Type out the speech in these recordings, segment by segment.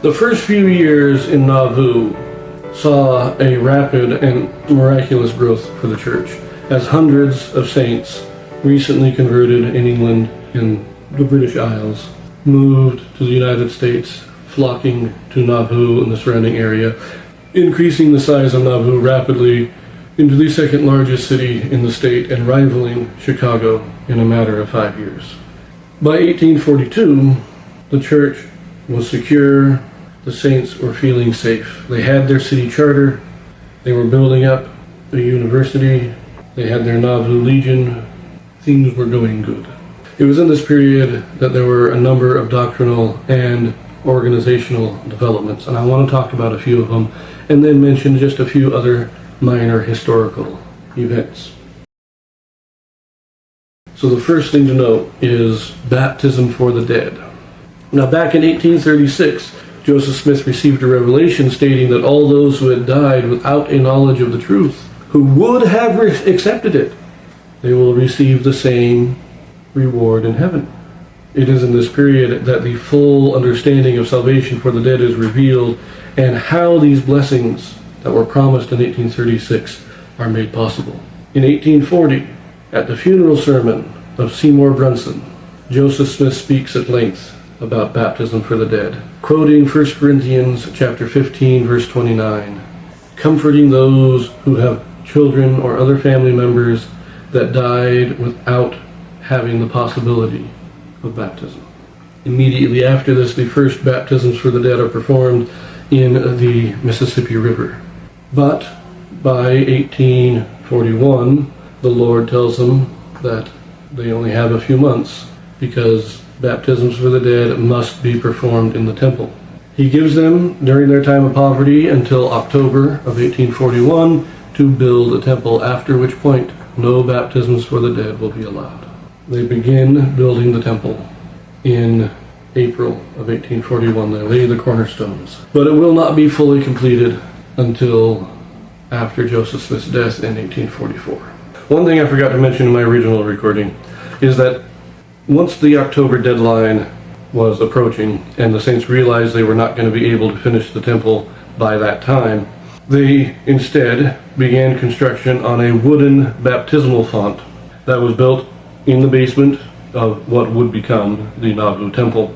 The first few years in Nauvoo saw a rapid and miraculous growth for the church, as hundreds of saints recently converted in England and the British Isles moved to the United States, flocking to Nauvoo and the surrounding area, increasing the size of Nauvoo rapidly into the second largest city in the state and rivaling Chicago in a matter of 5 years. By 1842, the church was secure. The saints were feeling safe. They had their city charter. They were building up a university. They had their Nauvoo Legion. Things were going good. It was in this period that there were a number of doctrinal and organizational developments, and I want to talk about a few of them and then mention just a few other minor historical events. So the first thing to note is baptism for the dead. Now, back in 1836, Joseph Smith received a revelation stating that all those who had died without a knowledge of the truth, who would have accepted it, they will receive the same reward in heaven. It is in this period that the full understanding of salvation for the dead is revealed, and how these blessings that were promised in 1836 are made possible. In 1840, at the funeral sermon of Seymour Brunson, Joseph Smith speaks at length about baptism for the dead, quoting 1 Corinthians chapter 15, verse 29, comforting those who have children or other family members that died without having the possibility of baptism. Immediately after this, the first baptisms for the dead are performed in the Mississippi River. But by 1841, the Lord tells them that they only have a few months, because baptisms for the dead must be performed in the temple. He gives them, during their time of poverty, until October of 1841 to build a temple, after which point no baptisms for the dead will be allowed. They begin building the temple in April of 1841. They lay the cornerstones. But it will not be fully completed until after Joseph Smith's death in 1844. One thing I forgot to mention in my original recording is that once the October deadline was approaching and the saints realized they were not going to be able to finish the temple by that time, they instead began construction on a wooden baptismal font that was built in the basement of what would become the Nauvoo Temple.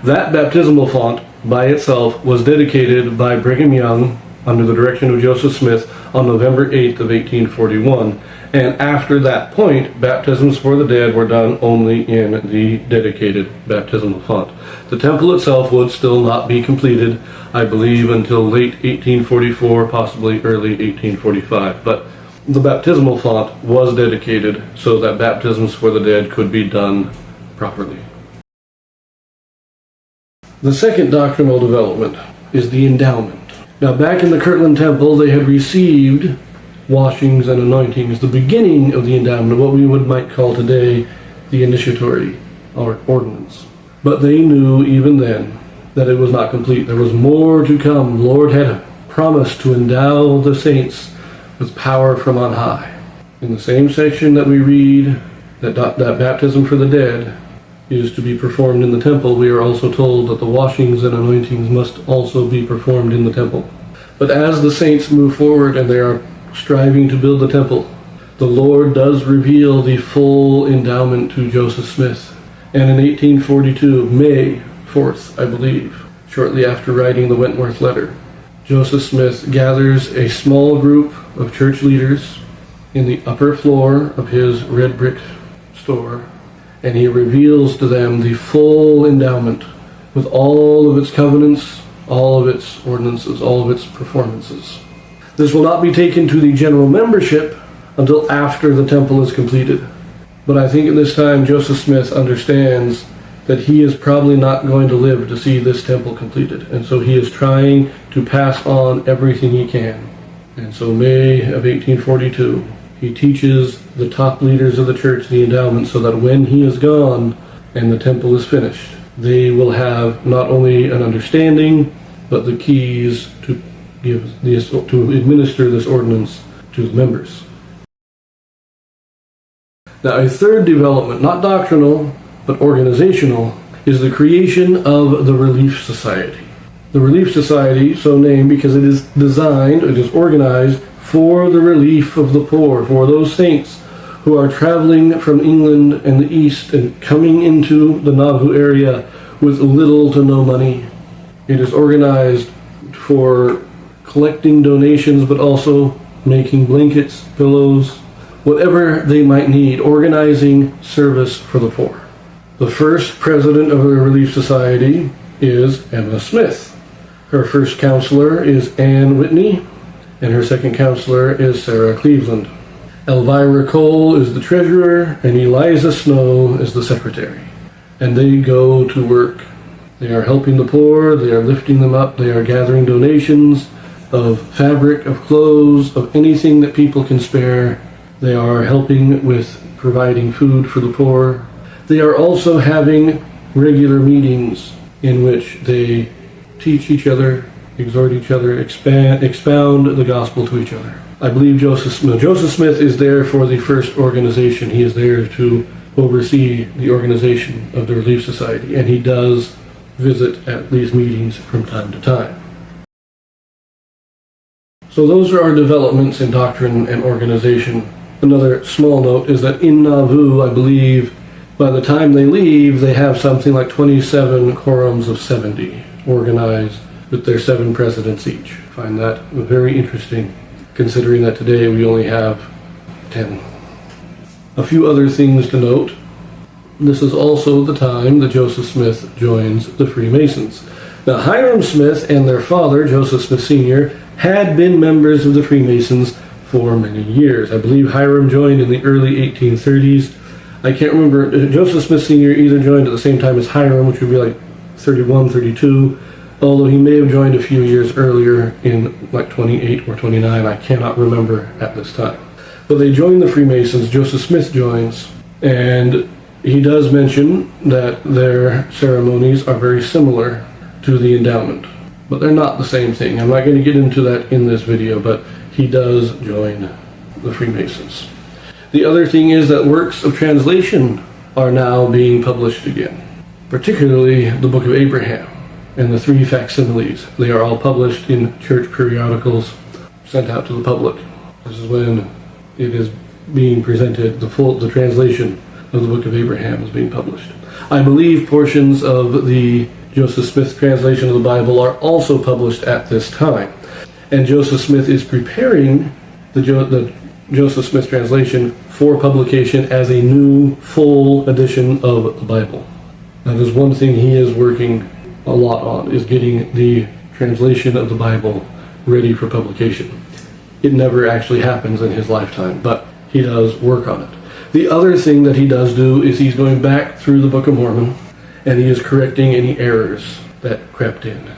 That baptismal font by itself was dedicated by Brigham Young under the direction of Joseph Smith on November 8th of 1841. And after that point, baptisms for the dead were done only in the dedicated baptismal font. The temple itself would still not be completed, I believe, until late 1844, possibly early 1845. But the baptismal font was dedicated so that baptisms for the dead could be done properly. The second doctrinal development is the endowment. Now, back in the Kirtland Temple, they had received washings and anointings, the beginning of the endowment, what we might call today the initiatory or ordinance. But they knew even then that it was not complete. There was more to come. The Lord had promised to endow the saints with power from on high. In the same section that we read that baptism for the dead is to be performed in the temple, we are also told that the washings and anointings must also be performed in the temple. But as the saints move forward and they are striving to build the temple, the Lord does reveal the full endowment to Joseph Smith. And in 1842, May 4th, I believe, shortly after writing the Wentworth letter, Joseph Smith gathers a small group of church leaders in the upper floor of his red brick store, and he reveals to them the full endowment with all of its covenants, all of its ordinances, all of its performances. This will not be taken to the general membership until after the temple is completed. But I think at this time Joseph Smith understands that he is probably not going to live to see this temple completed. And so he is trying to pass on everything he can. And so May of 1842, he teaches the top leaders of the church the endowment so that when he is gone and the temple is finished, they will have not only an understanding, but the keys to administer this ordinance to the members. Now, a third development, not doctrinal, but organizational, is the creation of the Relief Society. The Relief Society, so named because it is organized for the relief of the poor, for those saints who are traveling from England and the East and coming into the Nauvoo area with little to no money. It is organized for collecting donations, but also making blankets, pillows, whatever they might need, organizing service for the poor. The first president of the Relief Society is Emma Smith. Her first counselor is Ann Whitney, and her second counselor is Sarah Cleveland. Elvira Cole is the treasurer, and Eliza Snow is the secretary. And they go to work. They are helping the poor, they are lifting them up, they are gathering donations of fabric, of clothes, of anything that people can spare. They are helping with providing food for the poor. They are also having regular meetings in which they teach each other, exhort each other, expound the gospel to each other. I believe Joseph Smith is there for the first organization. He is there to oversee the organization of the Relief Society, and he does visit at these meetings from time to time. So those are our developments in doctrine and organization. Another small note is that in Nauvoo, I believe, by the time they leave, they have something like 27 quorums of 70 organized with their 7 presidents each. I find that very interesting, considering that today we only have 10. A few other things to note. This is also the time that Joseph Smith joins the Freemasons. Now, Hiram Smith and their father, Joseph Smith Sr., had been members of the Freemasons for many years. I believe Hiram joined in the early 1830s. I can't remember. Joseph Smith Sr. either joined at the same time as Hiram, which would be like 31, 32, although he may have joined a few years earlier in like 28 or 29. I cannot remember at this time. But they joined the Freemasons. Joseph Smith joins, and he does mention that their ceremonies are very similar to the Endowment, but they're not the same thing. I'm not going to get into that in this video, but he does join the Freemasons. The other thing is that works of translation are now being published again, particularly the Book of Abraham and the 3 facsimiles. They are all published in church periodicals sent out to the public. This is when it is being presented, the translation of the Book of Abraham is being published. I believe portions of the Joseph Smith translation of the Bible are also published at this time. And Joseph Smith is preparing the Joseph Smith translation for publication as a new full edition of the Bible. That is one thing he is working a lot on, is getting the translation of the Bible ready for publication. It never actually happens in his lifetime, but he does work on it. The other thing that he does do is he's going back through the Book of Mormon, and he is correcting any errors that crept in.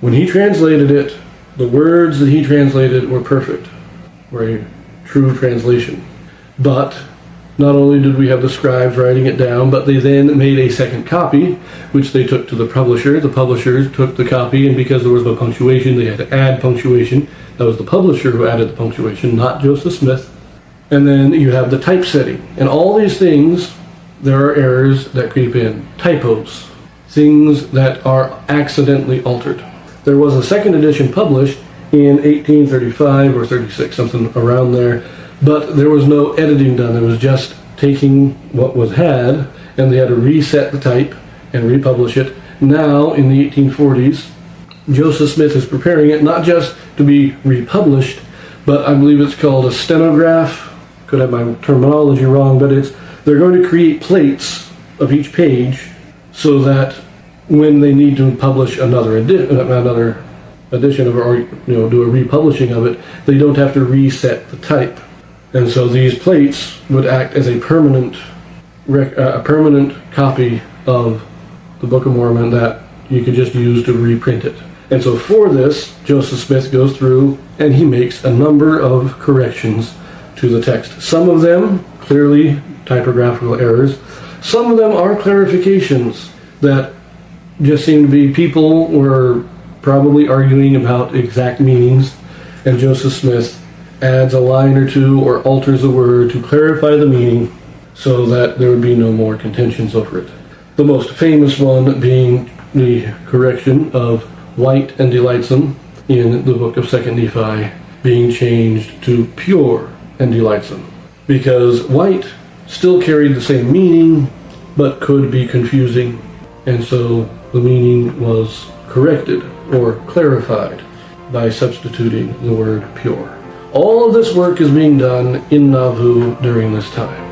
When he translated it, the words that he translated were perfect, were a true translation. But not only did we have the scribes writing it down, but they then made a second copy, which they took to the publisher. The publishers took the copy, and because there was no punctuation, they had to add punctuation. That was the publisher who added the punctuation, not Joseph Smith. And then you have the typesetting. And all these things, there are errors that creep in. Typos. Things that are accidentally altered. There was a second edition published in 1835 or 36, something around there. But there was no editing done. It was just taking what was had, and they had to reset the type and republish it. Now, in the 1840s, Joseph Smith is preparing it not just to be republished, but I believe it's called a stenograph. Could have my terminology wrong, but they're going to create plates of each page so that when they need to publish another edition of it, or do a republishing of it, they don't have to reset the type. And so these plates would act as a permanent copy of the Book of Mormon that you could just use to reprint it. And so for this, Joseph Smith goes through and he makes a number of corrections to the text. Some of them clearly typographical errors. Some of them are clarifications that just seem to be people were probably arguing about exact meanings, and Joseph Smith adds a line or two or alters a word to clarify the meaning so that there would be no more contentions over it. The most famous one being the correction of white and delightsome in the book of 2nd Nephi being changed to pure and delightsome, because white still carried the same meaning but could be confusing, and so the meaning was corrected or clarified by substituting the word pure. All of this work is being done in Nauvoo during this time.